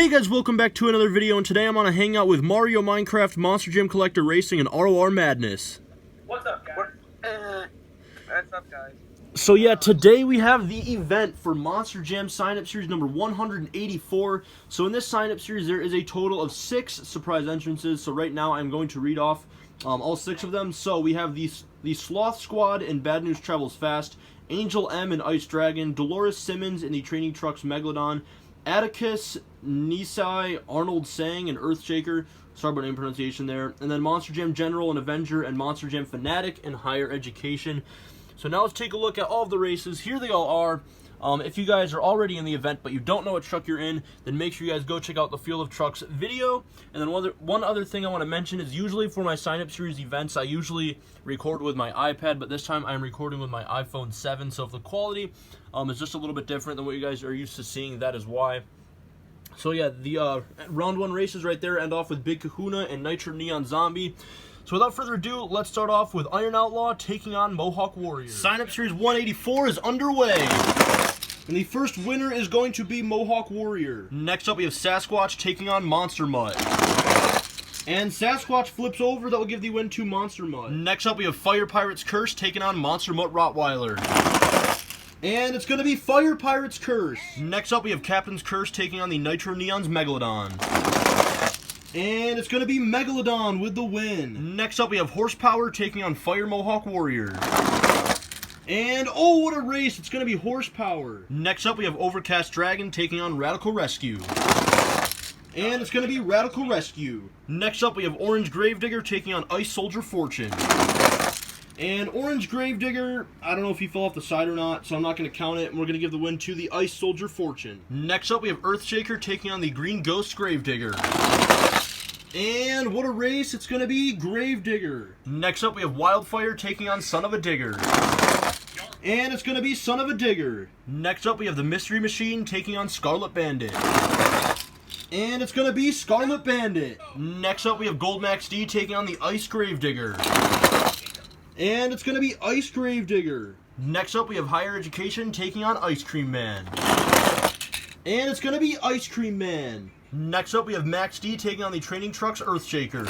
Hey guys, welcome back to another video, and today I'm on a hangout with Mario, Minecraft, Monster Jam Collector Racing, and ROR Madness. What's up, guys? What's up, guys? So yeah, today we have the event for Monster Jam sign-up series number 184. So in this sign-up series, there is a total of 6 surprise entrances. So right now, I'm going to read off all 6 of them. So we have the Sloth Squad in Bad News Travels Fast, Angel M in Ice Dragon, Dolores Simmons in the Training Trucks Megalodon, Atticus, Nisai, Arnold Sang, and Earthshaker. Sorry about name pronunciation there. And then Monster Jam General and Avenger, and Monster Jam Fanatic and Higher Education. So now let's take a look at all of the races. Here they all are. If you guys are already in the event but you don't know what truck you're in, then make sure you guys go check out the Field of Trucks video. And then one other thing I want to mention is usually for my sign-up series events, I usually record with my iPad, but this time I'm recording with my iPhone 7. So if the quality is just a little bit different than what you guys are used to seeing, that is why. So yeah, the round 1 races right there end off with Big Kahuna and Nitro Neon Zombie. So without further ado, let's start off with Iron Outlaw taking on Mohawk Warrior. Sign-up Series 184 is underway. And the first winner is going to be Mohawk Warrior. Next up, we have Sasquatch taking on Monster Mutt. And Sasquatch flips over, that will give the win to Monster Mutt. Next up, we have Fire Pirate's Curse taking on Monster Mutt Rottweiler. And it's going to be Fire Pirate's Curse. Next up, we have Captain's Curse taking on the Nitro Neon's Megalodon. And it's going to be Megalodon with the win. Next up, we have Horsepower taking on Fire Mohawk Warrior. And, oh, what a race. It's going to be Horsepower. Next up, we have Overcast Dragon taking on Radical Rescue. And it's going to be Radical Rescue. Next up, we have Orange Gravedigger taking on Ice Soldier Fortune. And Orange Gravedigger, I don't know if he fell off the side or not, so I'm not going to count it. And we're going to give the win to the Ice Soldier Fortune. Next up, we have Earthshaker taking on the Green Ghost Gravedigger. And what a race, it's going to be Gravedigger. Next up, we have Wildfire taking on Son of a Digger. And it's going to be Son of a Digger. Next up, we have the Mystery Machine taking on Scarlet Bandit. And it's going to be Scarlet Bandit. Next up, we have Gold Max D taking on the Ice Gravedigger. And it's going to be Ice Gravedigger. Next up, we have Higher Education taking on Ice Cream Man. And it's going to be Ice Cream Man. Next up, we have Max D taking on the Training Trucks Earthshaker.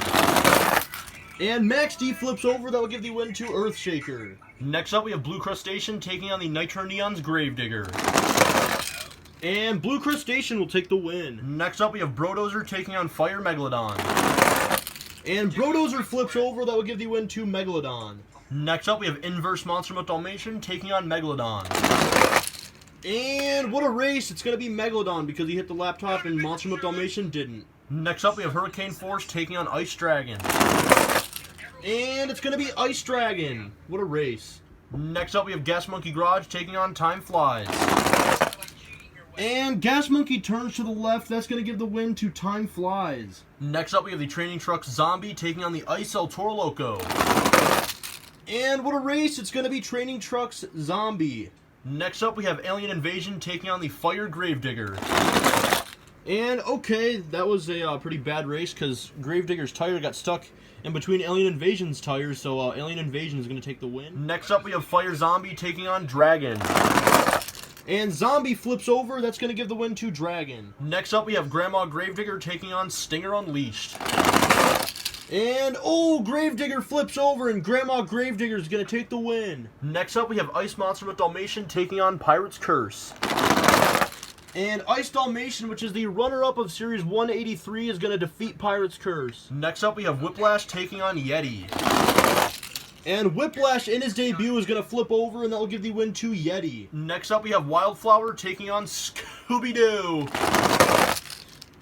And Max D flips over, that will give the win to Earthshaker. Next up, we have Blue Crustacean taking on the Nitro Neon's Gravedigger. And Blue Crustacean will take the win. Next up, we have Brodozer taking on Fire Megalodon. And Brodozer flips over, that will give the win to Megalodon. Next up, we have Inverse Monster Mutt Dalmatian taking on Megalodon. And what a race, it's going to be Megalodon because he hit the laptop and Monster Mutt Dalmatian didn't. Next up, we have Hurricane Force taking on Ice Dragon. And it's going to be Ice Dragon. What a race. Next up, we have Gas Monkey Garage taking on Time Flies. And Gas Monkey turns to the left. That's going to give the win to Time Flies. Next up, we have the Training Trucks Zombie taking on the Ice El Toro Loco. And what a race. It's going to be Training Trucks Zombie. Next up, we have Alien Invasion taking on the Fire Gravedigger. And, okay, that was a pretty bad race because Gravedigger's tire got stuck in between Alien Invasion's tires, so Alien Invasion is going to take the win. Next up, we have Fire Zombie taking on Dragon. And Zombie flips over, that's going to give the win to Dragon. Next up, we have Grandma Gravedigger taking on Stinger Unleashed. And, oh, Gravedigger flips over, and Grandma Gravedigger is going to take the win. Next up, we have Ice Monster Mutt Dalmatian taking on Pirate's Curse. And Ice Dalmatian, which is the runner-up of Series 183, is going to defeat Pirate's Curse. Next up, we have Whiplash taking on Yeti. And Whiplash, in his debut, is going to flip over, and that will give the win to Yeti. Next up, we have Wildflower taking on Scooby-Doo.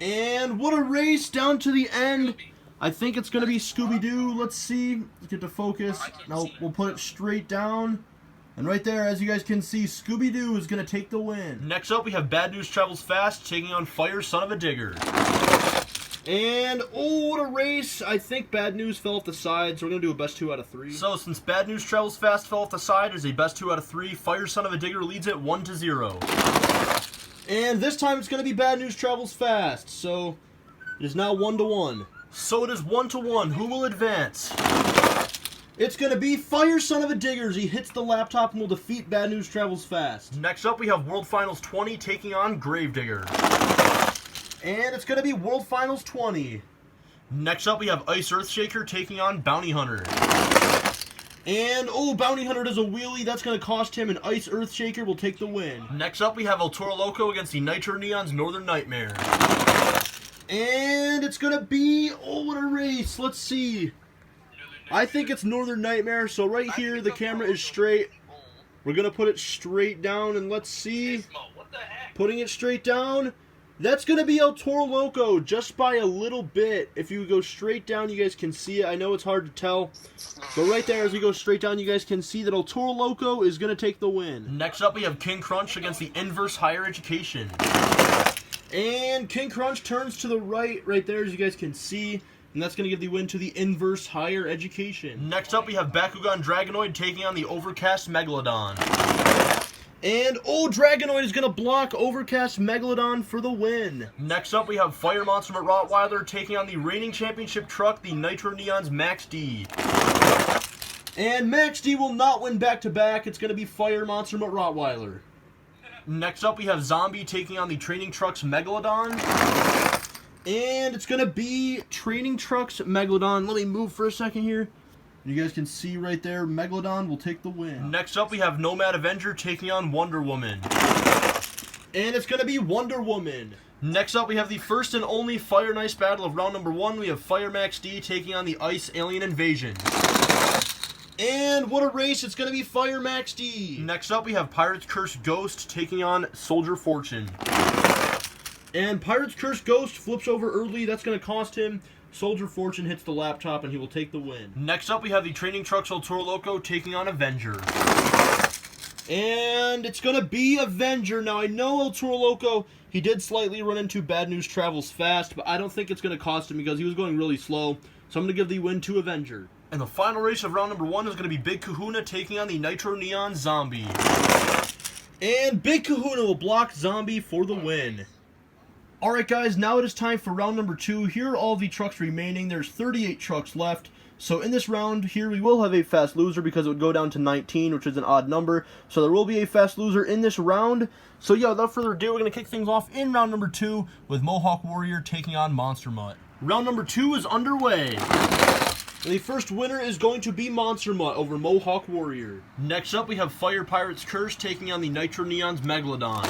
And what a race down to the end. I think it's going to be Scooby-Doo. Let's see. Let's get to focus. Now, we'll put it straight down. And right there, as you guys can see, Scooby-Doo is going to take the win. Next up, we have Bad News Travels Fast taking on Fire Son of a Digger. And, oh, what a race. I think Bad News fell off the side, so we're going to do a best 2 out of 3. So, since Bad News Travels Fast fell off the side, it is a best 2 out of 3. Fire Son of a Digger leads it 1-0. And this time, it's going to be Bad News Travels Fast. So, it is now 1-1. So, it is 1-1. Who will advance? It's going to be Fire Son of a Diggers. He hits the laptop and will defeat Bad News Travels Fast. Next up, we have World Finals 20 taking on Gravedigger. And it's going to be World Finals 20. Next up, we have Ice Earthshaker taking on Bounty Hunter. And, oh, Bounty Hunter does a wheelie. That's going to cost him, and Ice Earthshaker will take the win. Next up, we have El Toro Loco against the Nitro Neons Northern Nightmare. And it's going to be, oh, what a race. Let's see. I think it's Northern Nightmare, so right here, the camera is straight. We're going to put it straight down, and let's see. Putting it straight down. That's going to be El Toro Loco, just by a little bit. If you go straight down, you guys can see it. I know it's hard to tell. But right there, as we go straight down, you guys can see that El Toro Loco is going to take the win. Next up, we have King Crunch against the Inverse Higher Education. And King Crunch turns to the right there, as you guys can see. And that's going to give the win to the Inverse Higher Education. Next up, we have Bakugan Dragonoid taking on the Overcast Megalodon. And, oh, Dragonoid is going to block Overcast Megalodon for the win. Next up, we have Fire Monster Rottweiler taking on the reigning championship truck, the Nitro Neons Max D. And Max D will not win back-to-back. It's going to be Fire Monster Rottweiler. Next up, we have Zombie taking on the Training Trucks Megalodon. And it's going to be Training Trucks Megalodon. Let me move for a second here. You guys can see right there, Megalodon will take the win. Next up, we have Nomad Avenger taking on Wonder Woman. And it's going to be Wonder Woman. Next up, we have the first and only Fire and Ice battle of round number 1. We have Fire Max D taking on the Ice Alien Invasion. And what a race, it's going to be Fire Max D. Next up, we have Pirate's Curse Ghost taking on Soldier Fortune. And Pirate's Curse Ghost flips over early, that's going to cost him. Soldier Fortune hits the laptop and he will take the win. Next up, we have the Training Trucks El Toro Loco taking on Avenger. And it's going to be Avenger. Now, I know El Toro Loco, he did slightly run into Bad News Travels Fast, but I don't think it's going to cost him because he was going really slow. So I'm going to give the win to Avenger. And the final race of round number 1 is going to be Big Kahuna taking on the Nitro Neon Zombie. And Big Kahuna will block Zombie for the win. Alright guys, now it is time for round number 2. Here are all the trucks remaining. There's 38 trucks left. So in this round here, we will have a fast loser because it would go down to 19, which is an odd number. So there will be a fast loser in this round. So yeah, without further ado, we're going to kick things off in round number 2 with Mohawk Warrior taking on Monster Mutt. Round number 2 is underway. And the first winner is going to be Monster Mutt over Mohawk Warrior. Next up, we have Fire Pirate's Curse taking on the Nitro Neons Megalodon.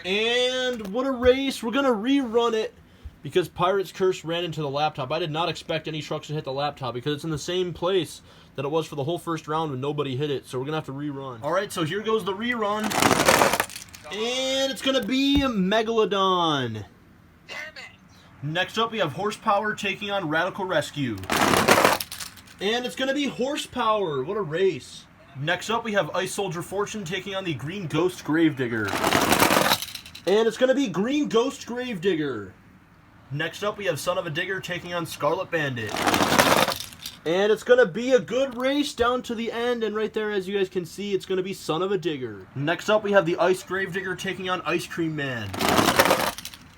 And what a race. We're going to rerun it because Pirate's Curse ran into the laptop. I did not expect any trucks to hit the laptop because it's in the same place that it was for the whole first round when nobody hit it. So we're going to have to rerun. Alright, so here goes the rerun. And it's going to be Megalodon. Damn it. Next up, we have Horsepower taking on Radical Rescue. And it's going to be Horsepower. What a race. Next up, we have Ice Soldier Fortune taking on the Green Ghost Gravedigger. And it's going to be Green Ghost Gravedigger. Next up, we have Son of a Digger taking on Scarlet Bandit. And it's going to be a good race down to the end. And right there, as you guys can see, it's going to be Son of a Digger. Next up, we have the Ice Gravedigger taking on Ice Cream Man.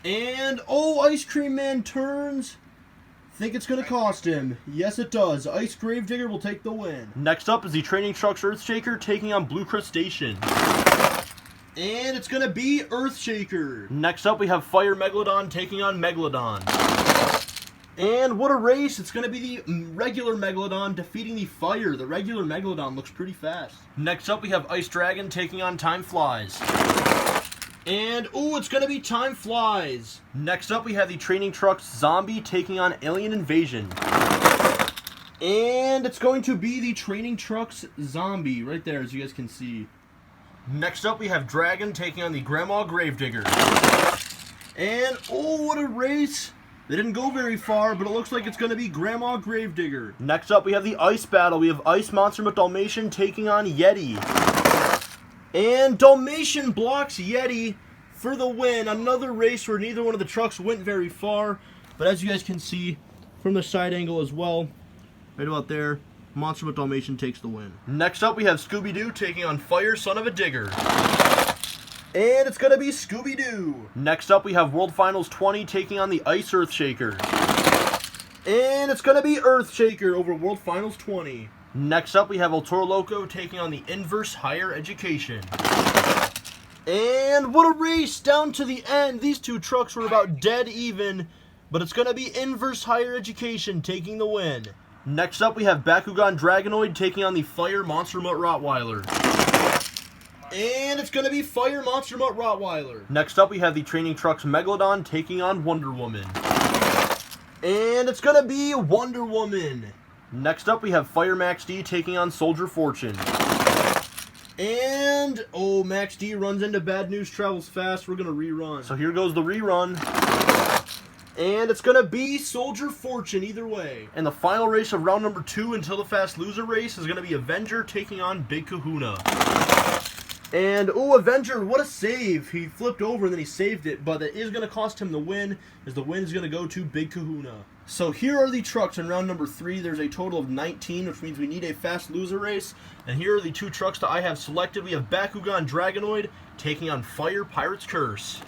And, oh, Ice Cream Man turns. Think it's going to cost him. Yes, it does. Ice Gravedigger will take the win. Next up is the Training Trucks Earthshaker taking on Blue Crustacean. And it's going to be Earthshaker. Next up, we have Fire Megalodon taking on Megalodon. And what a race. It's going to be the regular Megalodon defeating the Fire. The regular Megalodon looks pretty fast. Next up, we have Ice Dragon taking on Time Flies. And, oh, it's going to be Time Flies. Next up, we have the Training Trucks Zombie taking on Alien Invasion. And it's going to be the Training Trucks Zombie right there, as you guys can see. Next up, we have Dragon taking on the Grandma Gravedigger. And, oh, what a race. They didn't go very far, but it looks like it's going to be Grandma Gravedigger. Next up, we have the Ice Battle. We have Ice Monster with Dalmatian taking on Yeti. And Dalmatian blocks Yeti for the win. Another race where neither one of the trucks went very far. But as you guys can see from the side angle as well, right about there, Monster with Dalmatian takes the win. Next up, we have Scooby-Doo taking on Fire Son of a Digger. And it's going to be Scooby-Doo. Next up, we have World Finals 20 taking on the Ice Earthshaker. And it's going to be Earthshaker over World Finals 20. Next up, we have El Toro Loco taking on the Inverse Higher Education. And what a race down to the end. These two trucks were about dead even, but it's going to be Inverse Higher Education taking the win. Next up, we have Bakugan Dragonoid taking on the Fire Monster Mutt Rottweiler. And it's going to be Fire Monster Mutt Rottweiler. Next up, we have the Training Trucks Megalodon taking on Wonder Woman. And it's going to be Wonder Woman. Next up, we have Fire Max D taking on Soldier Fortune. And, oh, Max D runs into Bad News Travels Fast. We're going to rerun. So here goes the rerun. And it's going to be Soldier Fortune either way. And the final race of round number 2 until the Fast Loser race is going to be Avenger taking on Big Kahuna. And, oh, Avenger, what a save. He flipped over and then he saved it, but it is going to cost him the win, as the win is going to go to Big Kahuna. So here are the trucks in round number 3. There's a total of 19, which means we need a Fast Loser race. And here are the 2 trucks that I have selected. We have Bakugan Dragonoid taking on Fire Pirate's Curse.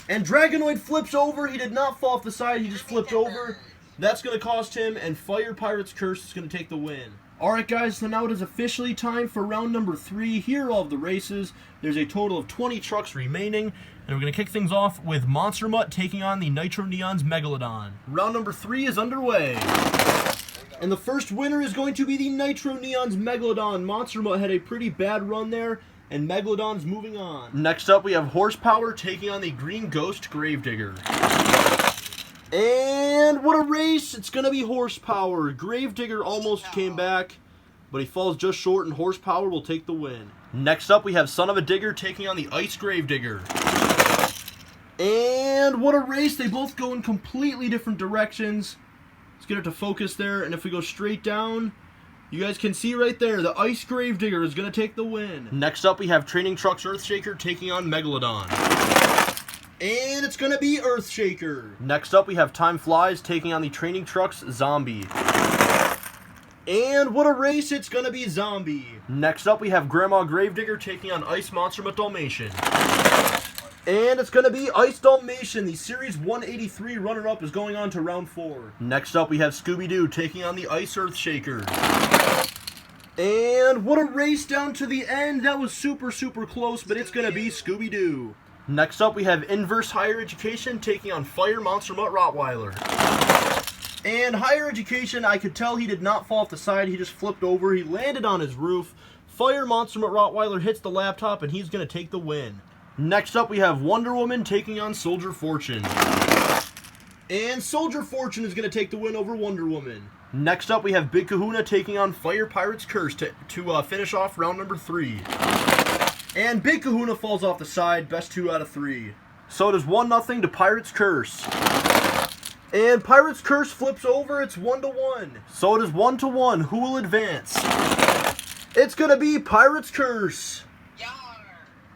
And Dragonoid flips over. He did not fall off the side. He just flipped over. That's going to cost him, and Fire Pirate's Curse is going to take the win. Alright guys, so now it is officially time for round number 3. Here are all of the races. There's a total of 20 trucks remaining. And we're going to kick things off with Monster Mutt taking on the Nitro Neons Megalodon. Round number 3 is underway. And the first winner is going to be the Nitro Neons Megalodon. Monster Mutt had a pretty bad run there, and Megalodon's moving on. Next up, we have Horsepower taking on the Green Ghost Gravedigger. And what a race! It's going to be Horsepower. Gravedigger almost came back, but he falls just short, and Horsepower will take the win. Next up, we have Son of a Digger taking on the Ice Gravedigger. And what a race! They both go in completely different directions. Let's get it to focus there, and if we go straight down, you guys can see right there, the Ice Gravedigger is going to take the win. Next up, we have Training Trucks Earthshaker taking on Megalodon. And it's going to be Earthshaker. Next up, we have Time Flies taking on the Training Trucks Zombie. And what a race, it's going to be Zombie. Next up, we have Grandma Gravedigger taking on Ice Monster Mutt Dalmatian. And it's going to be Ice Dalmatian. The Series 183 runner-up is going on to round 4. Next up, we have Scooby-Doo taking on the Ice Earthshaker. And what a race down to the end. That was super, super close, but it's going to be Scooby-Doo. Next up, we have Inverse Higher Education taking on Fire Monster Mutt Rottweiler. And Higher Education, I could tell he did not fall off the side. He just flipped over. He landed on his roof. Fire Monster Mutt Rottweiler hits the laptop, and he's going to take the win. Next up, we have Wonder Woman taking on Soldier Fortune. And Soldier Fortune is going to take the win over Wonder Woman. Next up, we have Big Kahuna taking on Fire Pirate's Curse to finish off round number 3. And Big Kahuna falls off the side, best 2 out of 3. So it is 1-0 to Pirate's Curse. And Pirate's Curse flips over, it's 1-1. So it is 1-1, who will advance? It's gonna be Pirate's Curse.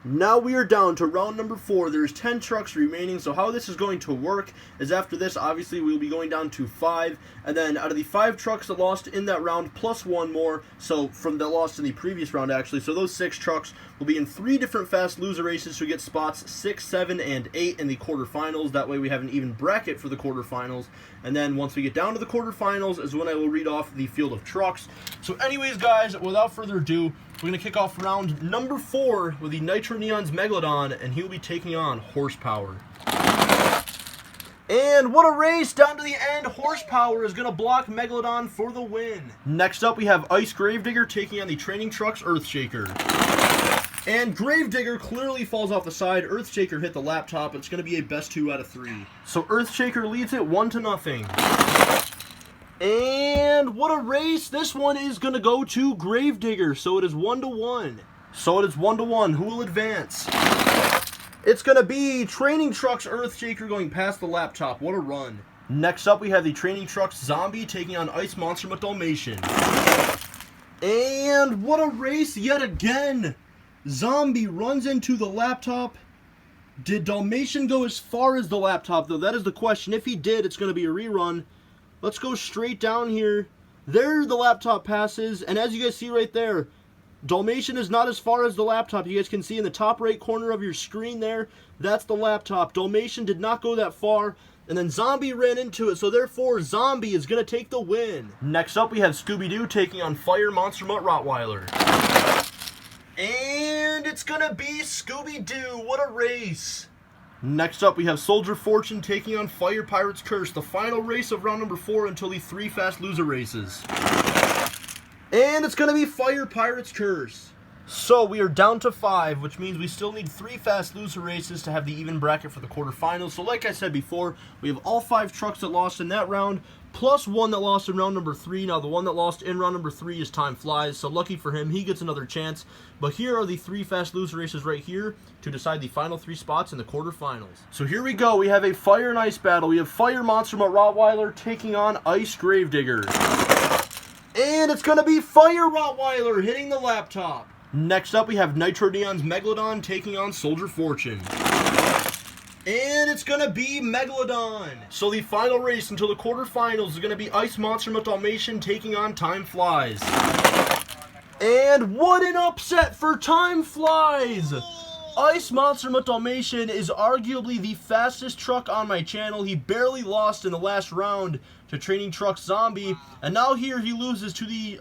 Now we are down to round number 4. There's 10 trucks remaining, so how this is going to work is after this, obviously, we'll be going down to 5, and then out of the 5 trucks that lost in that round, plus 1 more, so from that lost in the previous round, actually, so those 6 trucks will be in 3 different Fast Loser races to get spots 6, 7, and 8 in the quarterfinals. That way we have an even bracket for the quarterfinals, and then once we get down to the quarterfinals is when I will read off the field of trucks. So anyways, guys, without further ado, we're going to kick off round number 4 with the Nitro Neons Megalodon, and he'll be taking on Horsepower. And what a race down to the end. Horsepower is going to block Megalodon for the win. Next up, we have Ice Gravedigger taking on the Training Trucks Earthshaker. And Gravedigger clearly falls off the side. Earthshaker hit the laptop. It's going to be a best 2 out of 3. So Earthshaker leads it 1-0. And what a race. This one is going to go to Gravedigger. So it is 1-1. So it is 1-1. Who will advance? It's going to be Training Trucks Earthshaker going past the laptop. What a run. Next up, we have the Training Trucks Zombie taking on Ice Monster Mutt Dalmatian. And what a race yet again. Zombie runs into the laptop. Did Dalmatian go as far as the laptop, though? That is the question. If he did, it's going to be a rerun. Let's go straight down here. There the laptop passes, and as you guys see right there, Dalmatian is not as far as the laptop. You guys can see in the top right corner of your screen there, that's the laptop. Dalmatian did not go that far, and then Zombie ran into it, so therefore Zombie is going to take the win. Next up, we have Scooby-Doo taking on Fire Monster Mutt Rottweiler. And it's it's gonna be Scooby-Doo. What a race. Next up, we have Soldier Fortune taking on Fire Pirates Curse, the final race of round number 4 until the 3 fast loser races. And it's gonna be Fire Pirates Curse. So we are down to 5, which means we still need 3 fast loser races to have the even bracket for the quarterfinals. So like I said before, we have all 5 trucks that lost in that round, plus one that lost in round number 3. Now the one that lost in round number 3 is Time Flies, so lucky for him, he gets another chance. But here are the 3 fast loser races right here to decide the final 3 spots in the quarterfinals. So here we go, we have a Fire and Ice battle. We have Fire Monster Mutt Rottweiler taking on Ice Gravedigger. And it's gonna be Fire Rottweiler hitting the laptop. Next up, we have Nitro Neon's Megalodon taking on Soldier Fortune. And it's going to be Megalodon. So the final race until the quarterfinals is going to be Ice Monster Mutt Dalmatian taking on Time Flies. And what an upset for Time Flies! Ice Monster Mutt Dalmatian is arguably the fastest truck on my channel. He barely lost in the last round to Training Truck Zombie, and now here he loses to the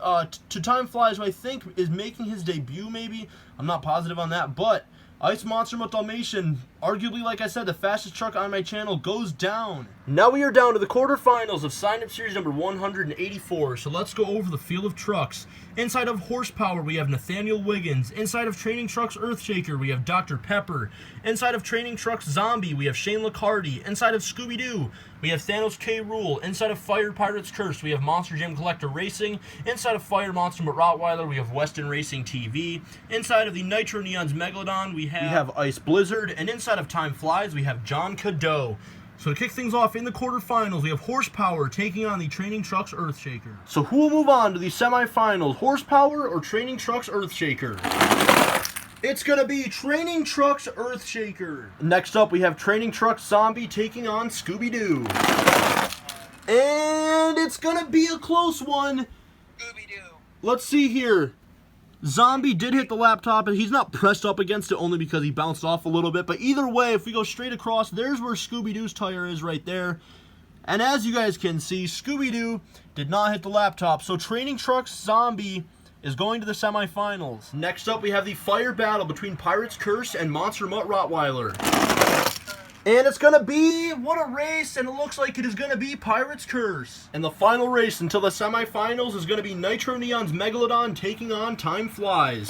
to Time Flies, who I think is making his debut. Maybe, I'm not positive on that, but Ice Monster Mutt Dalmatian, arguably, like I said, the fastest truck on my channel, goes down. Now we are down to the quarterfinals of Sign Up Series number 184. So let's go over the field of trucks. Inside of Horsepower, we have Nathaniel Wiggins. Inside of Training Trucks Earthshaker, we have Dr. Pepper. Inside of Training Trucks Zombie, we have Shane Lacardi. Inside of Scooby-Doo, we have Thanos K. Rool. Inside of Fire Pirates Curse, we have Monster Jam Collector Racing. Inside of Fire Monster Mutt Rottweiler, we have Weston Racing TV. Inside of the Nitro Neon's Megalodon, we have Ice Blizzard. And inside of Time Flies, we have John Cadeau. So to kick things off in the quarterfinals, we have Horsepower taking on the Training Trucks Earthshaker. So who will move on to the semifinals, Horsepower or Training Trucks Earthshaker? It's going to be Training Trucks Earthshaker. Next up, we have Training Trucks Zombie taking on Scooby-Doo. And it's going to be a close one. Scooby-Doo. Let's see here. Zombie did hit the laptop, and he's not pressed up against it only because he bounced off a little bit. But either way, if we go straight across, there's where Scooby-Doo's tire is right there. And as you guys can see, Scooby-Doo did not hit the laptop. So Training Trucks Zombie is going to the semifinals. Next up, we have the fire battle between Pirates Curse and Monster Mutt Rottweiler. And it's going to be, what a race, and it looks like it is going to be Pirates Curse. And the final race until the semifinals is going to be Nitro Neon's Megalodon taking on Time Flies.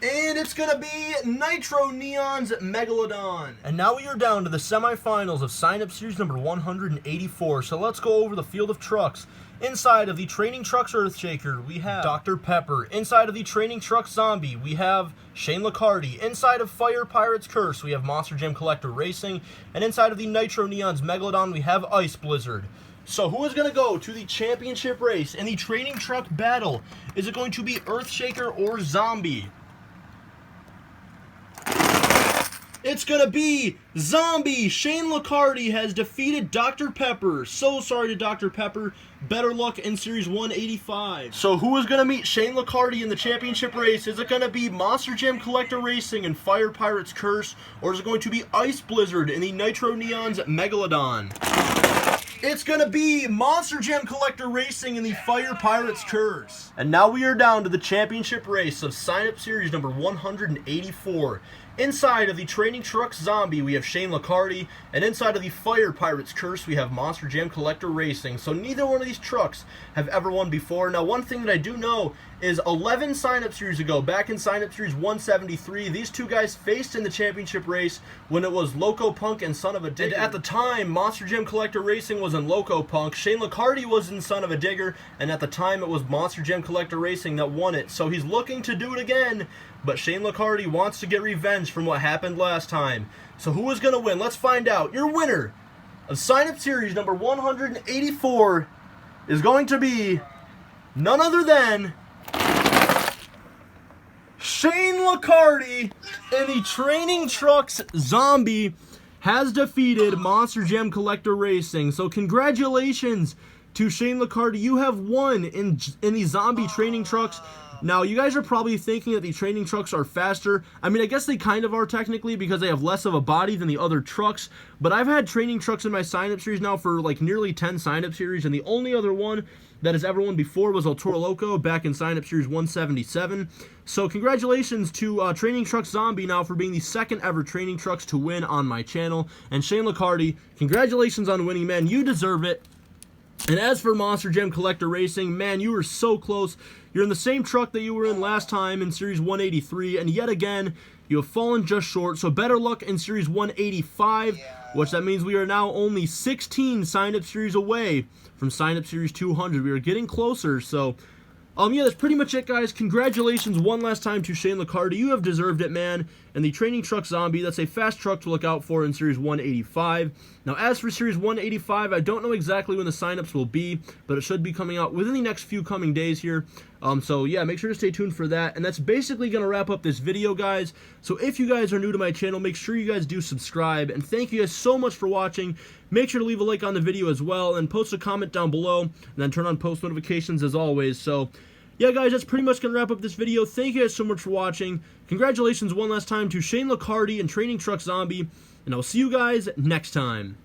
And it's going to be Nitro Neon's Megalodon. And now we are down to the semifinals of Sign Up Series number 184. So let's go over the field of trucks. Inside of the Training Trucks Earthshaker, we have Dr. Pepper. Inside of the Training Trucks Zombie, we have Shane Lacardi. Inside of Fire Pirates Curse, we have Monster Jam Collector Racing. And inside of the Nitro Neon's Megalodon, we have Ice Blizzard. So who is going to go to the championship race in the Training Truck battle? Is it going to be Earthshaker or Zombie? It's going to be Zombie. Shane Lacardi has defeated Dr. Pepper. So sorry to Dr. Pepper. Better luck in Series 185. So who is going to meet Shane Lacardi in the championship race? Is it going to be Monster Jam Collector Racing and Fire Pirates Curse? Or is it going to be Ice Blizzard in the Nitro Neon's Megalodon? It's going to be Monster Jam Collector Racing in the Fire Pirates Curse. And now we are down to the championship race of Sign Up Series number 184. Inside of the Training Trucks Zombie, we have Shane Lacardi, and inside of the Fire Pirates Curse, we have Monster Jam Collector Racing. So neither one of these trucks have ever won before. Now, one thing that I do know is 11 sign-up series ago, back in sign-up series 173, these two guys faced in the championship race when it was Loco Punk and Son of a Digger. And at the time, Monster Jam Collector Racing was in Loco Punk, Shane Lacardi was in Son of a Digger, and at the time it was Monster Jam Collector Racing that won it. So he's looking to do it again, but Shane Lacardi wants to get revenge from what happened last time. So who is going to win? Let's find out. Your winner of sign-up series number 184 is going to be none other than Shane Lacardi, and the Training Trucks Zombie has defeated Monster Jam Collector Racing. So congratulations to Shane Licardi. You have won in the zombie training trucks. Now, you guys are probably thinking that the training trucks are faster. I mean, I guess they kind of are technically because they have less of a body than the other trucks. But I've had training trucks in my sign-up series now for like nearly 10 sign-up series. And the only other one that has ever won before was El Toro Loco back in sign-up series 177. So congratulations to Training Trucks Zombie now for being the second ever Training Trucks to win on my channel. And Shane Licardi, congratulations on winning, man. You deserve it. And as for Monster Jam Collector Racing, man, you were so close. You're in the same truck that you were in last time in Series 183, and yet again, you have fallen just short. So better luck in Series 185, which that means we are now only 16 sign-up series away from sign-up series 200. We are getting closer, so yeah, that's pretty much it, guys. Congratulations one last time to Shane Licardi. You have deserved it, man. And the Training Truck Zombie, that's a fast truck to look out for in Series 185. Now, as for Series 185, I don't know exactly when the signups will be, but it should be coming out within the next few coming days here. So, yeah, make sure to stay tuned for that. And that's basically going to wrap up this video, guys. So, if you guys are new to my channel, make sure you guys do subscribe. And thank you guys so much for watching. Make sure to leave a like on the video as well, and post a comment down below, and then turn on post notifications as always. So, yeah, guys, that's pretty much going to wrap up this video. Thank you guys so much for watching. Congratulations one last time to Shane Licardi and Training Truck Zombie, and I'll see you guys next time.